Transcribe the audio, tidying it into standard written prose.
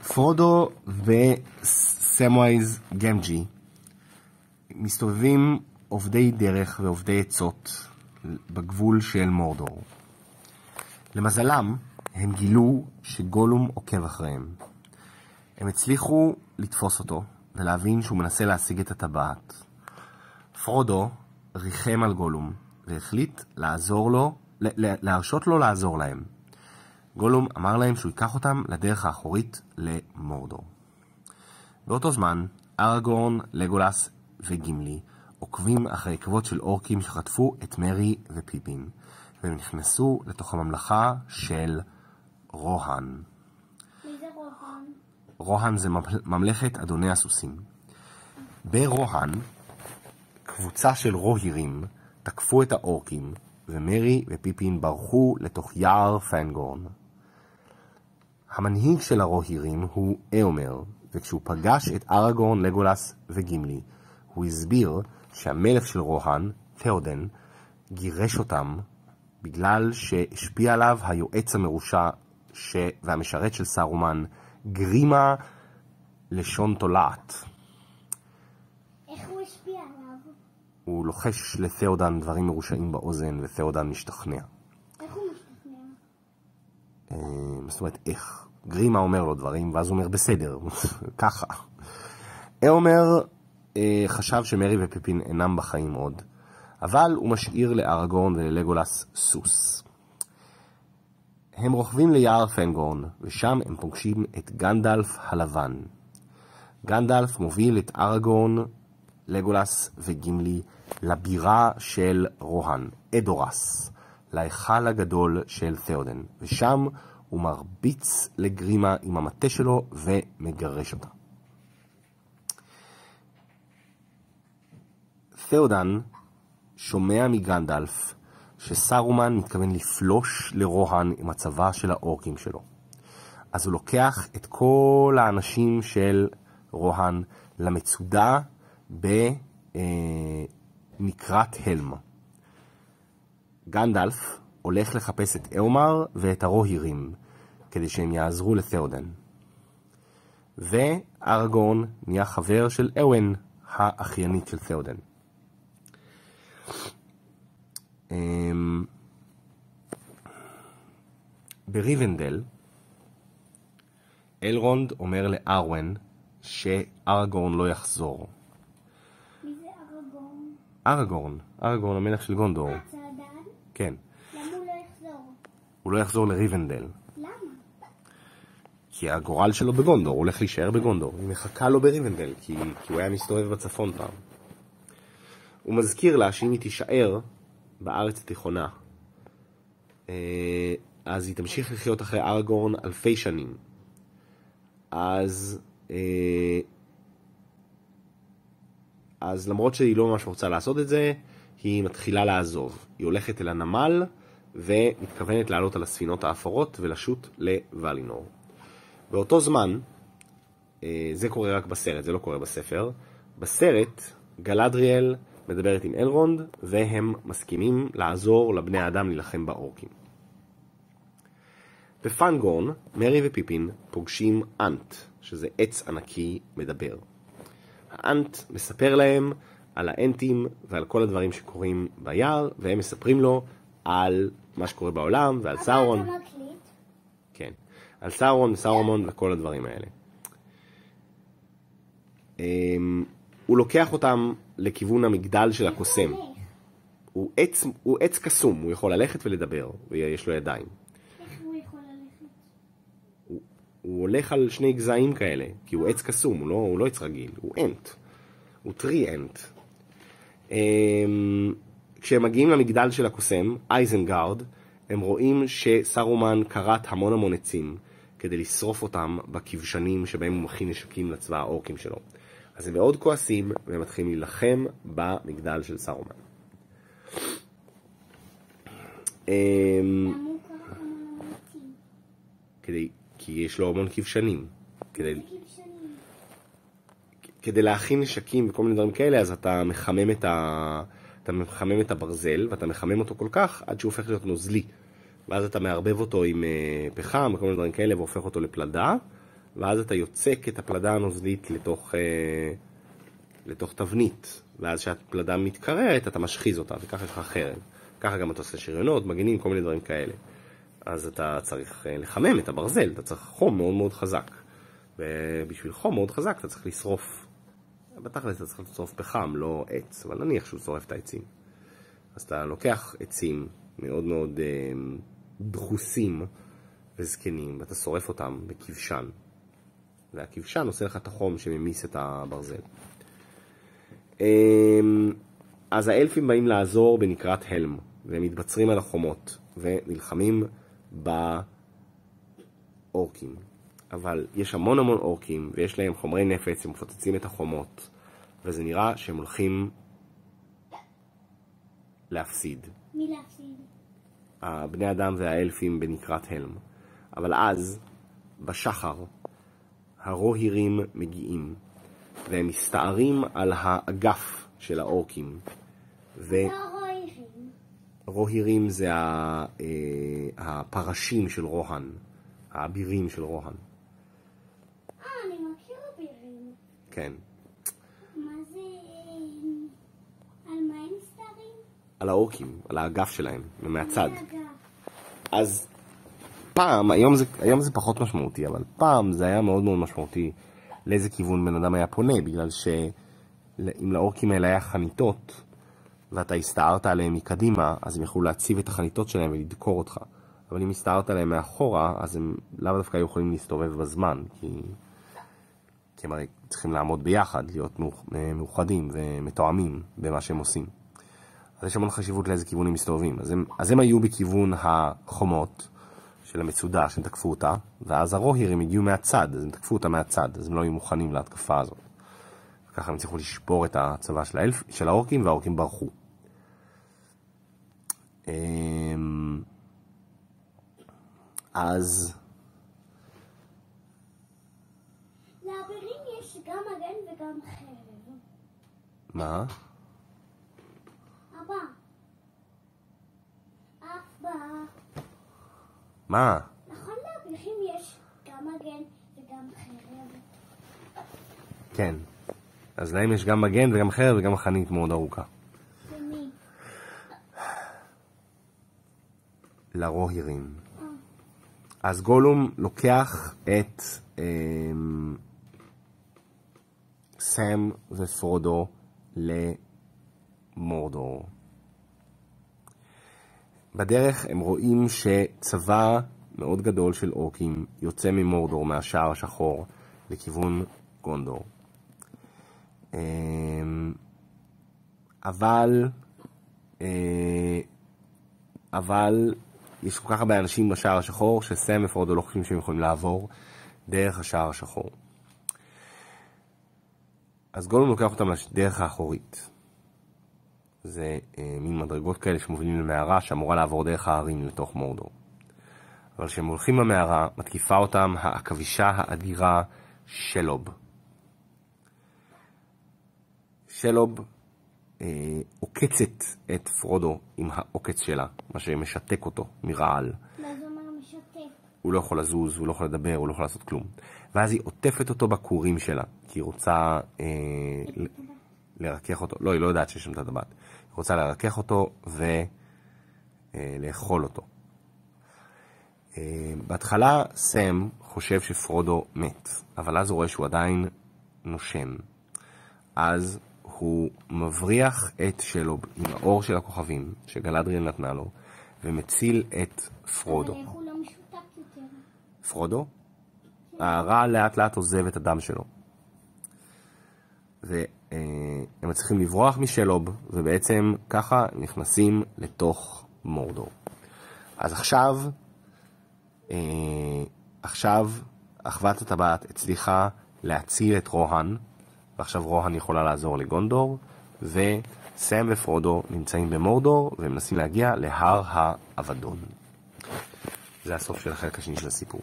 פרודו וסמווייז גמג'י מסתובבים עובדי דרך ועובדי עצות בגבול של מורדור. למזלם, הם גילו שגולום עוקב אחריהם. הם הצליחו לתפוס אותו ולהבין שהוא מנסה להשיג את הטבעת. פרודו ריחם על גולום והחליט להרשות לו לעזור להם. גולום אמר להם שהוא ייקח אותם לדרך האחורית למורדור. באותו זמן, אראגורן, לגולס וגימלי עוקבים אחרי עקבות של אורקים שחטפו את מרי ופיפין, והם נכנסו לתוך הממלכה של רוהן. מי זה רוהן? רוהן זה ממלכת אדוני הסוסים. ברוהן, קבוצה של רוהירים תקפו את האורקים, ומרי ופיפין ברחו לתוך יער פנגורן. המנהיג של הרוהירים הוא אאומר, וכשהוא פגש את אראגורן, לגולס וגימלי, הוא הסביר שהמלך של רוהן, תיאודן, גירש אותם בגלל שהשפיע עליו היועץ המרושע והמשרת של סארומן, גרימה לשון תולעת. איך הוא השפיע עליו? הוא לוחש לתיאודן דברים מרושעים באוזן, ותיאודן משתכנע. איך הוא משתכנע? זאת אומרת, איך? גרימה אומר לו דברים, ואז הוא אומר, בסדר, ככה. אאומר חשב שמרי ופיפין אינם בחיים עוד, אבל הוא משאיר לאראגורן וללגולס סוס. הם רוכבים ליער פנגורן, ושם הם פוגשים את גנדלף הלבן. גנדלף מוביל את אראגורן, לגולס וגימלי לבירה של רוהן, אדורס, להיכל הגדול של תיאודן, ושם הוא מרביץ לגרימה עם המטה שלו ומגרש אותה. תיאודן שומע מגנדלף שסארומן מתכוון לפלוש לרוהן עם הצבא של האורקים שלו. אז הוא לוקח את כל האנשים של רוהן למצודה בנקרת הלם. גנדלף הולך לחפש את אאומר ואת הרוהירים כדי שהם יעזרו לתיאודן. ואראגורן נהיה חבר של אוון, האחיינית של תיאודן. בריבנדל, אלרונד אומר לארwen שאראגורן לא יחזור. מי זה אראגורן? אראגורן המלך של גונדור. צעדן? כן. למה הוא לא יחזור? הוא לא יחזור לריבנדל. למה? כי הגורל שלו בגונדור, הוא הולך להישאר בגונדור. היא מחכה לו בריבנדל, כי הוא היה מסתובב בצפון פעם. הוא מזכיר לה שאם היא תישאר בארץ התיכונה, אז היא תמשיך לחיות אחרי אראגורן אלפי שנים. אז למרות שהיא לא ממש רוצה לעשות את זה, היא מתחילה לעזוב. היא הולכת אל הנמל ומתכוונת לעלות על הספינות האפורות ולשוט לוולינור. באותו זמן, זה קורה רק בסרט, זה לא קורה בספר. בסרט, גלדריאל מדברת עם אלרונד, והם מסכימים לעזור לבני האדם להילחם באורקים. בפנגורן, מרי ופיפין פוגשים אנט, שזה עץ ענקי מדבר. האנט מספר להם על האנטים ועל כל הדברים שקורים ביער, והם מספרים לו על מה שקורה בעולם ועל סאורון. אתה מקליט? כן, על סאורון וסאורמון וכל הדברים האלה. הוא לוקח אותם לכיוון המגדל של הקוסם. הוא עץ קסום, הוא יכול ללכת ולדבר, ויש לו ידיים. איך הוא יכול ללכת? הוא הולך על שני גזעים כאלה, כי הוא עץ קסום, הוא לא עץ רגיל, הוא אנט. הוא טרי אנט. כשהם מגיעים למגדל של הקוסם, אייזנגארד, הם רואים שסארומן קראת המון עצים כדי לשרוף אותם בכבשנים שבהם הוא מכין נשקים לצבא האורקים שלו. אז הם מאוד כועסים והם מתחילים להילחם במגדל של סארומן. למה הוא קרא המון עצים? כי יש לו המון כבשנים. איזה כבשנים? כדי להכין נשקים וכל מיני דברים כאלה, אז אתה מחמם את הברזל, ואתה מחמם אותו כל כך עד שהוא הופך להיות נוזלי. ואז אתה מערבב אותו עם פחם וכל מיני דברים כאלה, והופך אותו לפלדה, ואז אתה יוצק את הפלדה הנוזלית לתוך תבנית, ואז כשהפלדה מתקררת אתה משחיז אותה, וככה יש לך חרב. ככה גם אתה עושה שריונות, מגנים, כל מיני דברים כאלה. אז אתה צריך לחמם את הברזל, אתה צריך חום מאוד מאוד חזק. ובשביל חום מאוד חזק אתה צריך לשרוף. בתכלס אתה צריך לשרוף פחם, לא עץ, אבל נניח שהוא שורף את העצים. אז אתה לוקח עצים מאוד מאוד דחוסים וזקנים, ואתה שורף אותם בכבשן. והכבשן עושה לך את החום שממיס את הברזל. אז האלפים באים לעזור בנקרת הלם, והם מתבצרים על החומות, ונלחמים באורקים. אבל יש המון המון אורקים, ויש להם חומרי נפץ, הם מפוצצים את החומות, וזה נראה שהם הולכים להפסיד. מי להפסיד? הבני אדם והאלפים בנקרת הלם. אבל אז, בשחר, הרוהירים מגיעים, והם מסתערים על האגף של האורקים. רוהירים זה הפרשים של רוהן, האבירים של רוהן. אני מכיר אבירים. כן. מה זה... על מה הם מסתערים? על האורקים, על האגף שלהם, מהצד. אז פעם, היום זה פחות משמעותי, אבל פעם זה היה מאוד מאוד משמעותי לאיזה כיוון בן אדם היה פונה, בגלל שאם לאורקים האלה היה חניתות, ואתה הסתערת עליהם מקדימה, אז הם יכולו להציב את החניתות שלהם ולדקור אותך. אבל אם הסתערת עליהם מאחורה, אז הם לאו דווקא יכולים להסתובב בזמן, כי הם הרי צריכים לעמוד ביחד, להיות מאוחדים ומתואמים במה שהם עושים. אז יש המון חשיבות לאיזה כיוון הם מסתובבים. אז הם היו בכיוון החומות של המצודה, שהם תקפו אותה, ואז הרוהירים הגיעו מהצד, אז הם תקפו אותה מהצד, אז הם לא היו מוכנים להתקפה הזאת. וככה הם צריכו לשבור את הצבא של האורקים, והאורקים ברחו. אז... לאבירים יש גם מגן וגם חרב. מה? אבא. אבא. מה? נכון, לאבירים יש גם מגן וגם חרב. כן. אז להם יש גם מגן וגם חרב וגם חנית מאוד ארוכה. ומי? לרוהירים. אז גולום לוקח את סם ופרודו למורדור. בדרך הם רואים שצבא מאוד גדול של אורקים יוצא ממורדור, מהשער השחור, לכיוון גונדור. אבל יש כל כך הרבה אנשים בשער השחור שסם ופרודו לא חושבים שהם יכולים לעבור דרך השער השחור. אז גולום לוקח אותם לדרך האחורית. זה מין מדרגות כאלה שמובילים למערה שאמורה לעבור דרך הערים לתוך מורדור. אבל כשהם הולכים למערה, מתקיפה אותם העכבישה האדירה שלוב. שלוב עוקצת את פרודו עם העוקץ שלה, מה שמשתק אותו מרעל. מה זה אומר משתק? הוא לא יכול לזוז, הוא לא יכול לדבר, הוא לא יכול לעשות כלום. ואז היא עוטפת אותו בקורים שלה, כי היא רוצה לרכך אותו. לא, היא לא יודעת שיש שם את הטבעת. היא רוצה לרכך אותו ולאכול אותו. בהתחלה סם חושב שפרודו מת, אבל אז הוא רואה שהוא עדיין נושם. אז הוא מבריח את שלוב עם האור של הכוכבים שגלדריאל נתנה לו, ומציל את פרודו. אבל איך הוא לא משותק יותר? פרודו? הרע לאט לאט עוזב את הדם שלו. והם צריכים לברוח משלוב, ובעצם ככה נכנסים לתוך מורדור. אז עכשיו אחוות הטבעת הצליחה להציל את רוהן, ועכשיו רוהן יכולה לעזור לגונדור, וסם ופרודו נמצאים במורדור, והם מנסים להגיע להר האבדון. זה הסוף של החלק השני של הסיפור.